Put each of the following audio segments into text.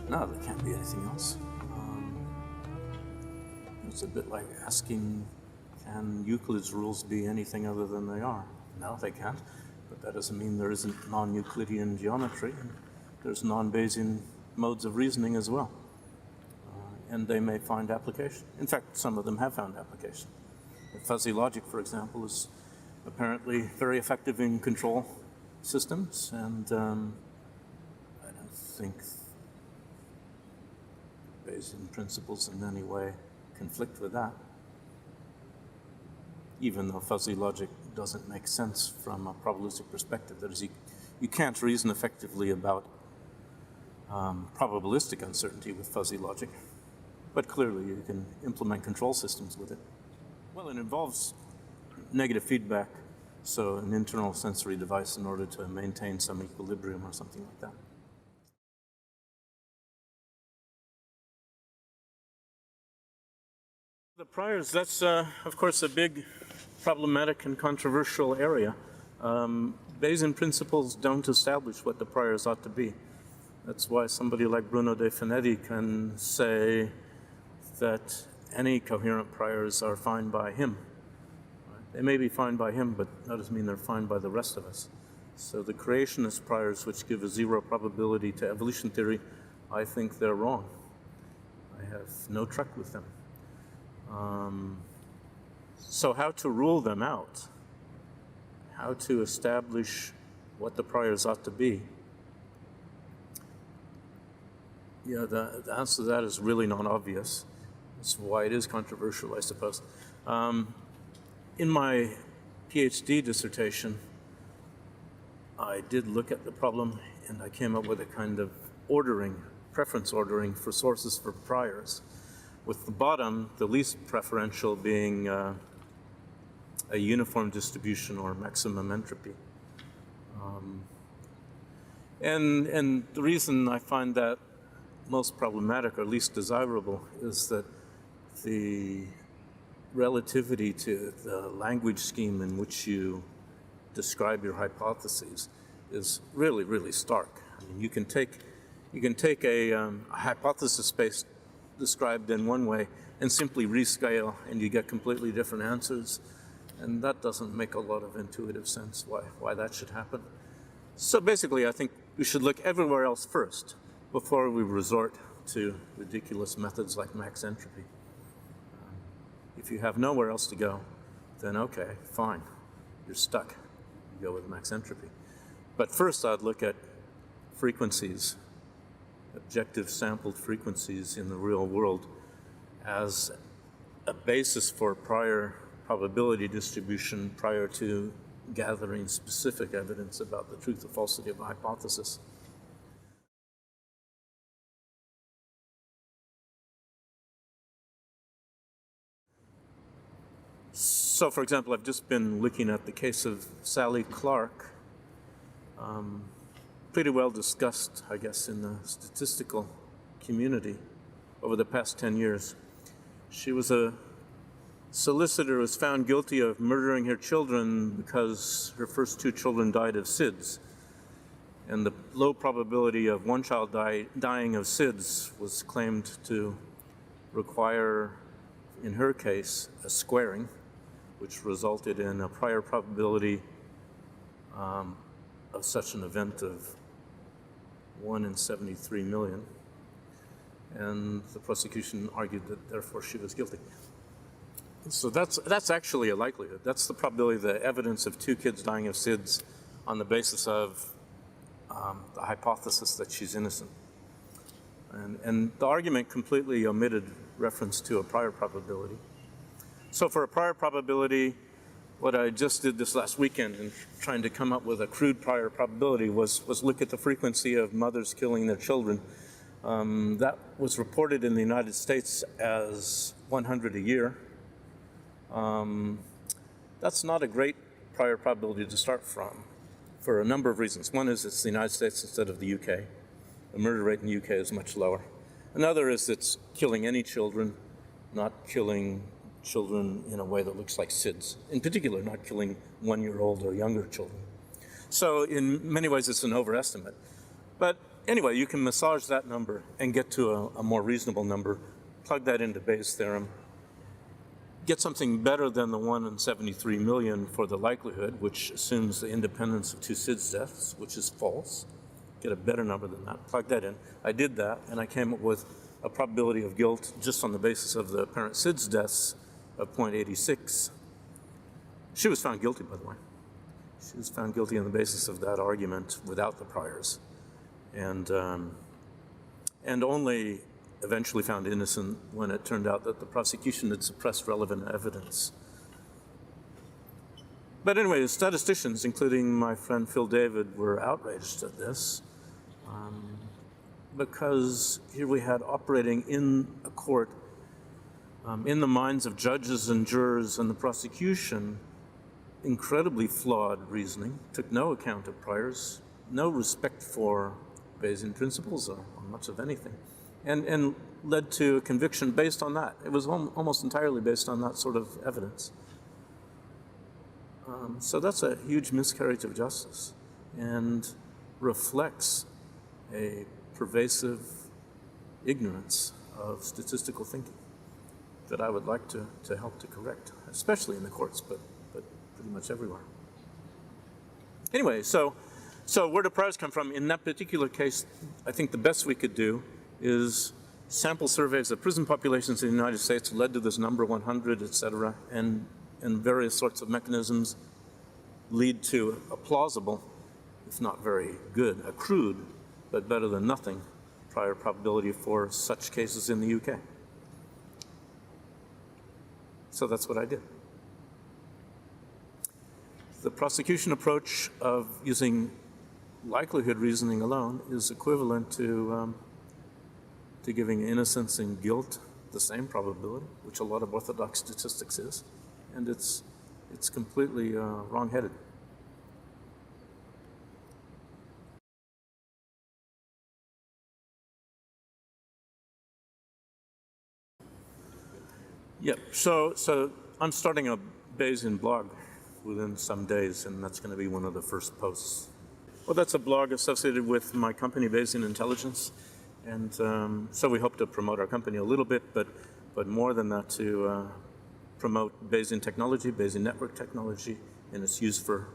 No, there can't be anything else. It's a bit like asking, can Euclid's rules be anything other than they are? No, they can't, but that doesn't mean there isn't non-Euclidean geometry. There's non-Bayesian modes of reasoning as well. And they may find application. In fact, some of them have found application. Fuzzy logic, for example, is apparently very effective in control systems, and I don't think Bayesian principles in any way conflict with that, even though fuzzy logic doesn't make sense from a probabilistic perspective. That is, you can't reason effectively about probabilistic uncertainty with fuzzy logic, but clearly you can implement control systems with it. Well, it involves negative feedback, so an internal sensory device in order to maintain some equilibrium or something like that. The priors, that's of course a big problematic and controversial area. Bayesian principles don't establish what the priors ought to be. That's why somebody like Bruno De Finetti can say that any coherent priors are fine by him. They may be fine by him, but that doesn't mean they're fine by the rest of us. So the creationist priors, which give a zero probability to evolution theory, I think they're wrong. I have no truck with them. So how to rule them out? How to establish what the priors ought to be? Yeah, the answer to that is really not obvious. That's why it is controversial, I suppose. In my PhD dissertation, I did look at the problem, and I came up with a kind of ordering, preference ordering for sources for priors, with the bottom, the least preferential, being a uniform distribution or maximum entropy. And the reason I find that most problematic, or least desirable, is that the relativity to the language scheme in which you describe your hypotheses is really, really stark. I mean, you can take a hypothesis space described in one way and simply rescale, and you get completely different answers. And that doesn't make a lot of intuitive sense why that should happen. So basically, I think we should look everywhere else first before we resort to ridiculous methods like max entropy. If you have nowhere else to go, then okay, fine, you're stuck. You go with max entropy. But first I'd look at frequencies, objective sampled frequencies in the real world, as a basis for prior probability distribution prior to gathering specific evidence about the truth or falsity of a hypothesis. So, for example, I've just been looking at the case of Sally Clark, pretty well discussed, I guess, in the statistical community over the past 10 years. She was a solicitor who was found guilty of murdering her children because her first two children died of SIDS. And the low probability of one child dying of SIDS was claimed to require, in her case, a squaring, which resulted in a prior probability of such an event of 1 in 73 million. And the prosecution argued that therefore she was guilty. So that's actually a likelihood. That's the probability, the evidence of two kids dying of SIDS on the basis of the hypothesis that she's innocent. And the argument completely omitted reference to a prior probability. So for a prior probability, what I just did this last weekend in trying to come up with a crude prior probability was look at the frequency of mothers killing their children. That was reported in the United States as 100 a year. That's not a great prior probability to start from for a number of reasons. One is it's the United States instead of the UK. The murder rate in the UK is much lower. Another is it's killing any children, not killing children in a way that looks like SIDS. In particular, not killing 1-year-old or younger children. So in many ways, it's an overestimate. But anyway, you can massage that number and get to a more reasonable number, plug that into Bayes' theorem, get something better than the 1 in 73 million for the likelihood, which assumes the independence of two SIDS deaths, which is false. Get a better number than that, plug that in. I did that, and I came up with a probability of guilt just on the basis of the apparent SIDS deaths of 0.86. She was found guilty, by the way. She was found guilty on the basis of that argument without the priors, and only eventually found innocent when it turned out that the prosecution had suppressed relevant evidence. But anyway, the statisticians, including my friend Phil David, were outraged at this because here we had operating in a court, in the minds of judges and jurors and the prosecution, incredibly flawed reasoning, took no account of priors, no respect for Bayesian principles or much of anything, and led to a conviction based on that. It was almost entirely based on that sort of evidence. So that's a huge miscarriage of justice and reflects a pervasive ignorance of statistical thinking that I would like to help to correct, especially in the courts, but pretty much everywhere. Anyway, so where do priors come from? In that particular case, I think the best we could do is sample surveys of prison populations in the United States led to this number 100, et cetera, and various sorts of mechanisms lead to a plausible, if not very good, a crude, but better than nothing, prior probability for such cases in the UK. So that's what I did. The prosecution approach of using likelihood reasoning alone is equivalent to giving innocence and guilt the same probability, which a lot of orthodox statistics is, and it's completely wrong-headed. Yep. So I'm starting a Bayesian blog within some days, and that's going to be one of the first posts. Well, that's a blog associated with my company, Bayesian Intelligence, and so we hope to promote our company a little bit, but more than that, to promote Bayesian technology, Bayesian network technology, and its use for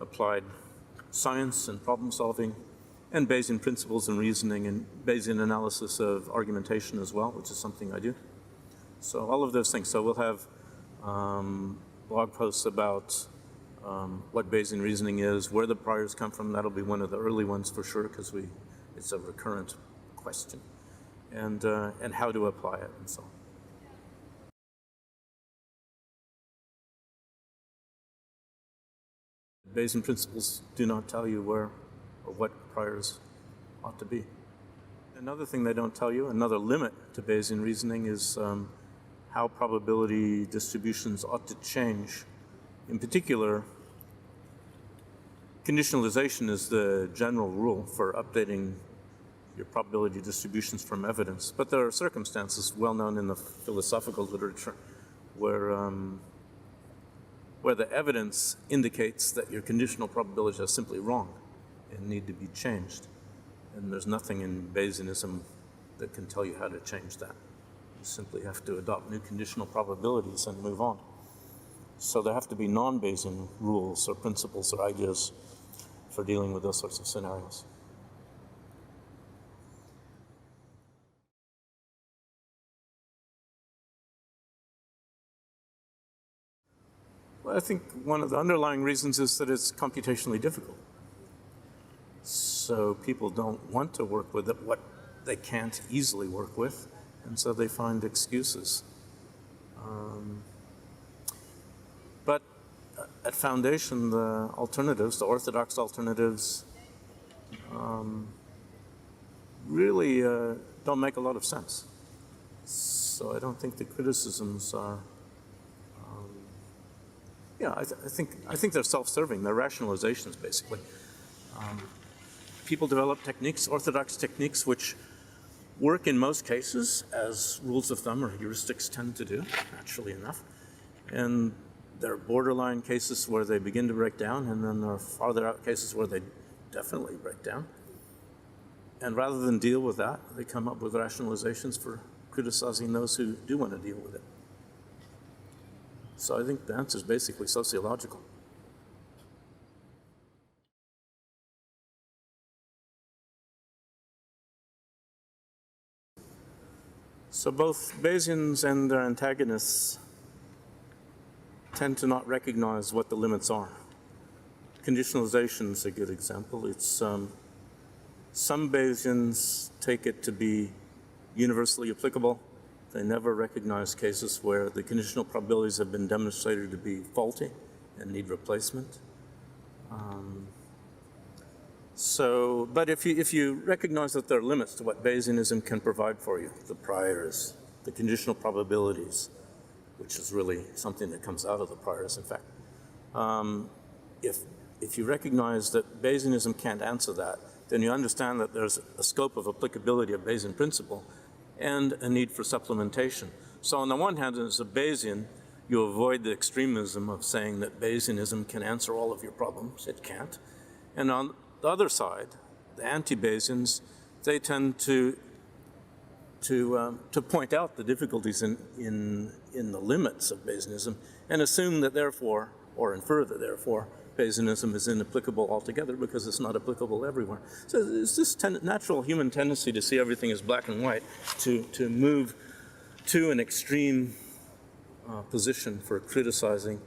applied science and problem solving, and Bayesian principles and reasoning, and Bayesian analysis of argumentation as well, which is something I do. So all of those things. So we'll have blog posts about what Bayesian reasoning is, where the priors come from. That'll be one of the early ones for sure, because it's a recurrent question, and how to apply it, and so on. Bayesian principles do not tell you where or what priors ought to be. Another thing they don't tell you, another limit to Bayesian reasoning, is how probability distributions ought to change. In particular, conditionalization is the general rule for updating your probability distributions from evidence. But there are circumstances well known in the philosophical literature where the evidence indicates that your conditional probabilities are simply wrong and need to be changed. And there's nothing in Bayesianism that can tell you how to change that. You simply have to adopt new conditional probabilities and move on. So there have to be non-Bayesian rules or principles or ideas for dealing with those sorts of scenarios. Well, I think one of the underlying reasons is that it's computationally difficult. So people don't want to work with it, what they can't easily work with, and so they find excuses. But at foundation, the alternatives, the orthodox alternatives, really don't make a lot of sense. So I don't think the criticisms are, I think they're self-serving. They're rationalizations, basically. People develop techniques, orthodox techniques, which work in most cases, as rules of thumb or heuristics tend to do, naturally enough. And there are borderline cases where they begin to break down, and then there are farther out cases where they definitely break down. And rather than deal with that, they come up with rationalizations for criticizing those who do want to deal with it. So I think the answer is basically sociological. So both Bayesians and their antagonists tend to not recognize what the limits are. Conditionalization is a good example. It's some Bayesians take it to be universally applicable. They never recognize cases where the conditional probabilities have been demonstrated to be faulty and need replacement. But if you recognize that there are limits to what Bayesianism can provide for you, the priors, the conditional probabilities, which is really something that comes out of the priors, in fact. If you recognize that Bayesianism can't answer that, then you understand that there's a scope of applicability of Bayesian principle and a need for supplementation. So on the one hand, as a Bayesian, you avoid the extremism of saying that Bayesianism can answer all of your problems. It can't. And on the other side, the anti-Bayesians, they tend to point out the difficulties in the limits of Bayesianism and assume that therefore, or infer that therefore, Bayesianism is inapplicable altogether because it's not applicable everywhere. So it's this natural human tendency to see everything as black and white, to move to an extreme position for criticizing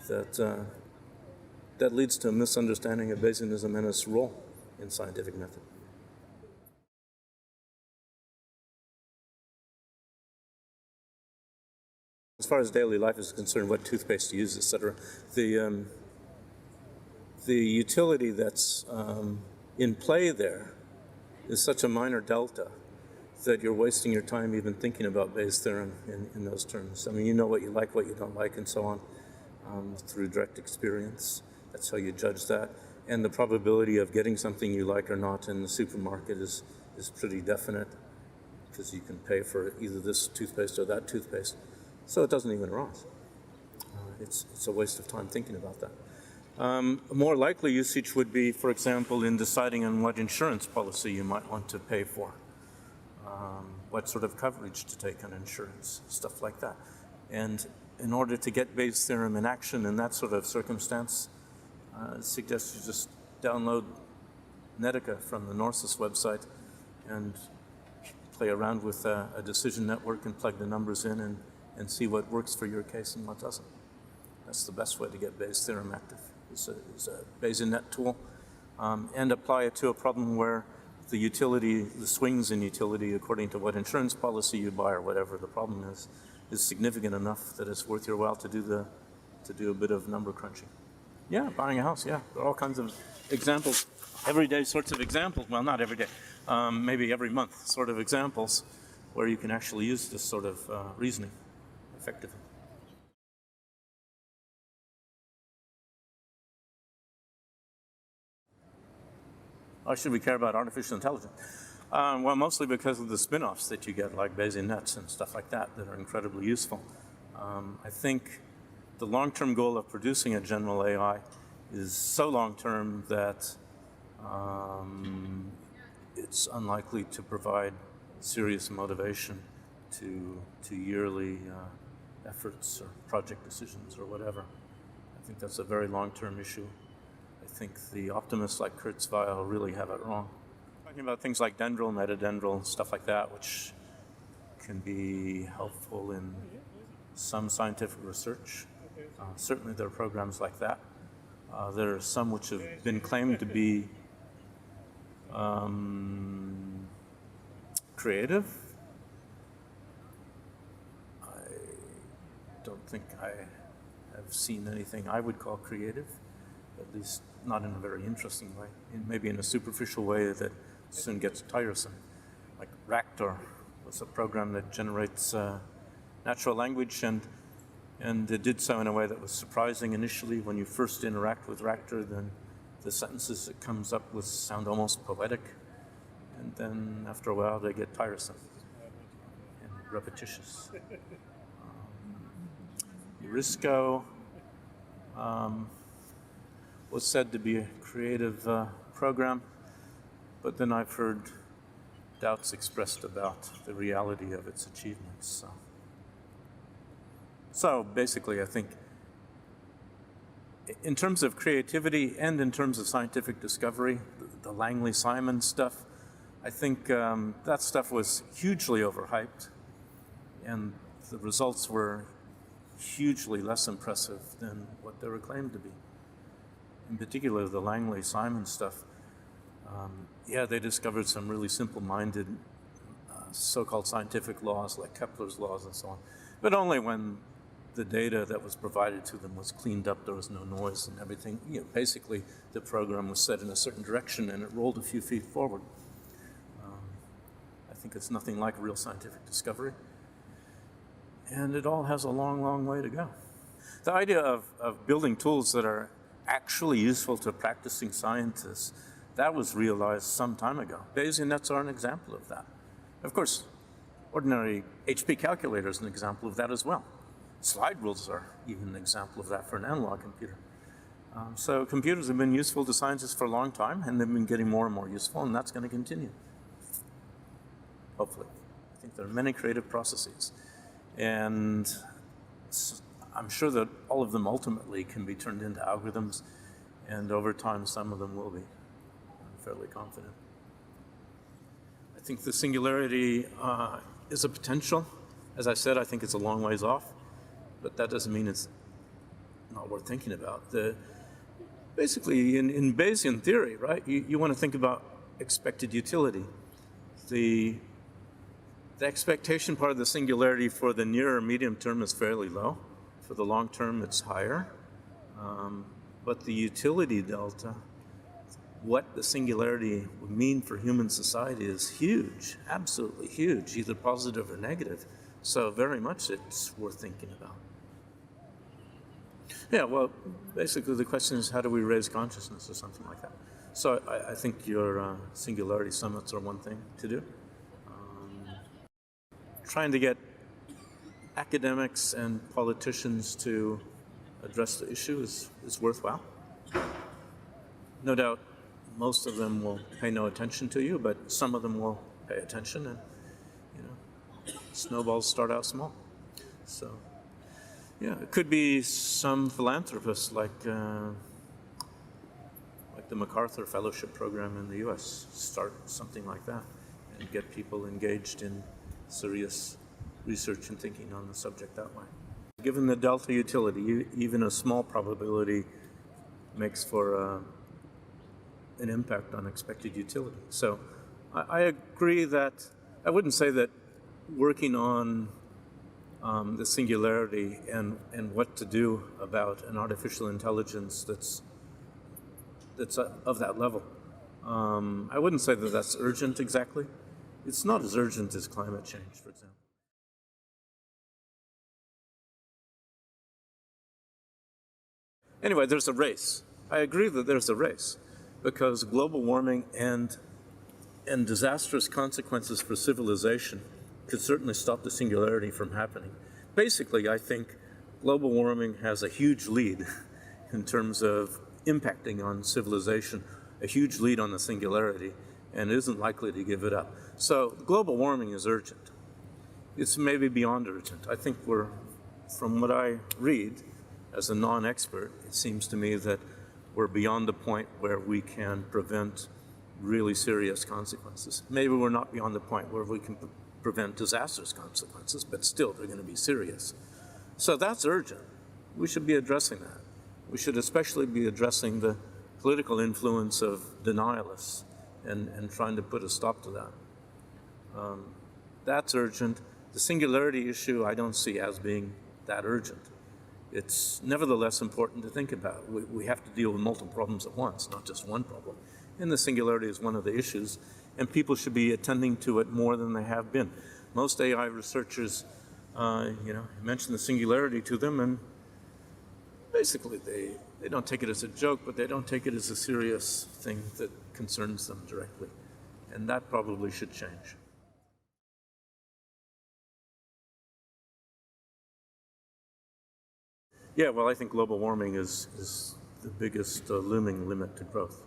that leads to a misunderstanding of Bayesianism and its role in scientific method. As far as daily life is concerned, what toothpaste to use, etc., the utility that's in play there is such a minor delta that you're wasting your time even thinking about Bayes' theorem in those terms. I mean, you know what you like, what you don't like, and so on through direct experience. That's how you judge that. And the probability of getting something you like or not in the supermarket is pretty definite because you can pay for either this toothpaste or that toothpaste. So it doesn't even arise. It's a waste of time thinking about that. A more likely usage would be, for example, in deciding on what insurance policy you might want to pay for, what sort of coverage to take on insurance, stuff like that. And in order to get Bayes' theorem in action in that sort of circumstance, I suggest you just download Netica from the Norsis website and play around with a decision network and plug the numbers in and see what works for your case and what doesn't. That's the best way to get Bayes' theorem active, is a Bayesian net tool, and apply it to a problem where the utility, the swings in utility according to what insurance policy you buy or whatever the problem is significant enough that it's worth your while to do a bit of number crunching. Yeah, buying a house, yeah. There are all kinds of examples, everyday sorts of examples, well, not every day, maybe every month sort of examples where you can actually use this sort of reasoning effectively. Why should we care about artificial intelligence? Well, mostly because of the spin-offs that you get, like Bayesian nets and stuff like that are incredibly useful. I think the long-term goal of producing a general AI is so long-term that it's unlikely to provide serious motivation to yearly efforts or project decisions or whatever. I think that's a very long-term issue. I think the optimists like Kurzweil really have it wrong. Talking about things like dendral, metadendral, stuff like that, which can be helpful in some scientific research. Certainly there are programs like that. There are some which have been claimed to be creative. I don't think I have seen anything I would call creative, at least not in a very interesting way, maybe in a superficial way that soon gets tiresome. Like Ractor was a program that generates natural language, and it did so in a way that was surprising initially. When you first interact with Ractor, then the sentences it comes up with sound almost poetic, and then after a while they get tiresome and repetitious. Eurisco was said to be a creative program, but then I've heard doubts expressed about the reality of its achievements. So basically, I think in terms of creativity and in terms of scientific discovery, the Langley-Simon stuff, I think that stuff was hugely overhyped, and the results were hugely less impressive than what they were claimed to be. In particular, the Langley-Simon stuff, yeah, they discovered some really simple-minded so-called scientific laws like Kepler's laws and so on, but only when the data that was provided to them was cleaned up, there was no noise and everything. You know, basically, the program was set in a certain direction and it rolled a few feet forward. I think it's nothing like real scientific discovery. And it all has a long, long way to go. The idea of building tools that are actually useful to practicing scientists, that was realized some time ago. Bayesian nets are an example of that. Of course, ordinary HP calculator is an example of that as well. Slide rules are even an example of that for an analog computer. So computers have been useful to scientists for a long time, and they've been getting more and more useful, and that's going to continue. Hopefully. I think there are many creative processes. And I'm sure that all of them ultimately can be turned into algorithms, and over time some of them will be. I'm fairly confident. I think the singularity is a potential. As I said, I think it's a long ways off, but that doesn't mean it's not worth thinking about. Basically, in Bayesian theory, right, you want to think about expected utility. The expectation part of the singularity for the near or medium term is fairly low. For the long term, it's higher. But the utility delta, what the singularity would mean for human society, is huge, absolutely huge, either positive or negative. So very much it's worth thinking about. Yeah, well, basically the question is, how do we raise consciousness or something like that? So I think your singularity summits are one thing to do. Trying to get academics and politicians to address the issue is worthwhile. No doubt most of them will pay no attention to you, but some of them will pay attention, and snowballs start out small. So yeah, it could be some philanthropists like the MacArthur Fellowship Program in the US start something like that and get people engaged in serious research and thinking on the subject that way. Given the delta utility, even a small probability makes for an impact on expected utility. So I agree that, I wouldn't say that working on the singularity and what to do about an artificial intelligence that's of that level. I wouldn't say that that's urgent exactly. It's not as urgent as climate change, for example. Anyway, there's a race. I agree that there's a race, because global warming and disastrous consequences for civilization could certainly stop the singularity from happening. Basically, I think global warming has a huge lead in terms of impacting on civilization, a huge lead on the singularity, and isn't likely to give it up. So global warming is urgent. It's maybe beyond urgent. I think from what I read as a non-expert, it seems to me that we're beyond the point where we can prevent really serious consequences. Maybe we're not beyond the point where we can prevent disastrous consequences, but still they're going to be serious. So that's urgent. We should be addressing that. We should especially be addressing the political influence of denialists and trying to put a stop to that. That's urgent. The singularity issue I don't see as being that urgent. It's nevertheless important to think about. We have to deal with multiple problems at once, not just one problem. And the singularity is one of the issues, and people should be attending to it more than they have been. Most AI researchers, mention the singularity to them, and basically they don't take it as a joke, but they don't take it as a serious thing that concerns them directly. And that probably should change. Yeah, well, I think global warming is the biggest looming limit to growth.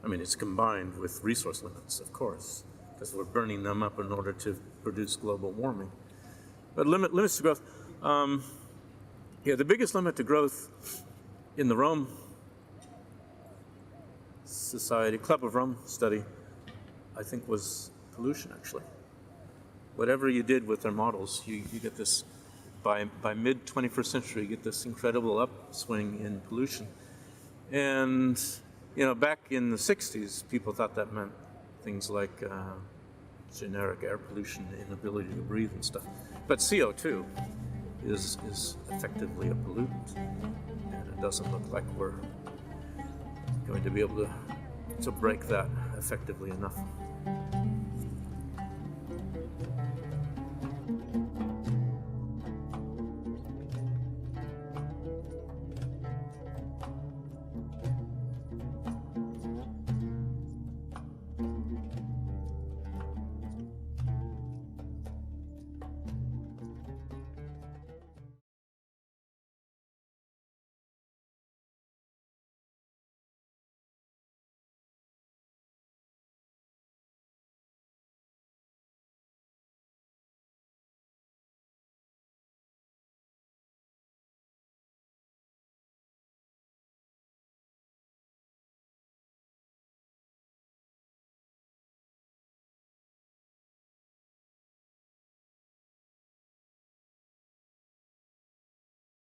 I mean, it's combined with resource limits, of course, because we're burning them up in order to produce global warming. But limits to growth. The biggest limit to growth in the Rome Society, Club of Rome study, I think was pollution, actually. Whatever you did with their models, you get this, by mid-21st century, you get this incredible upswing in pollution. And, back in the 60s, people thought that meant things like generic air pollution, inability to breathe and stuff. But CO2 is effectively a pollutant, and it doesn't look like we're going to be able to break that effectively enough.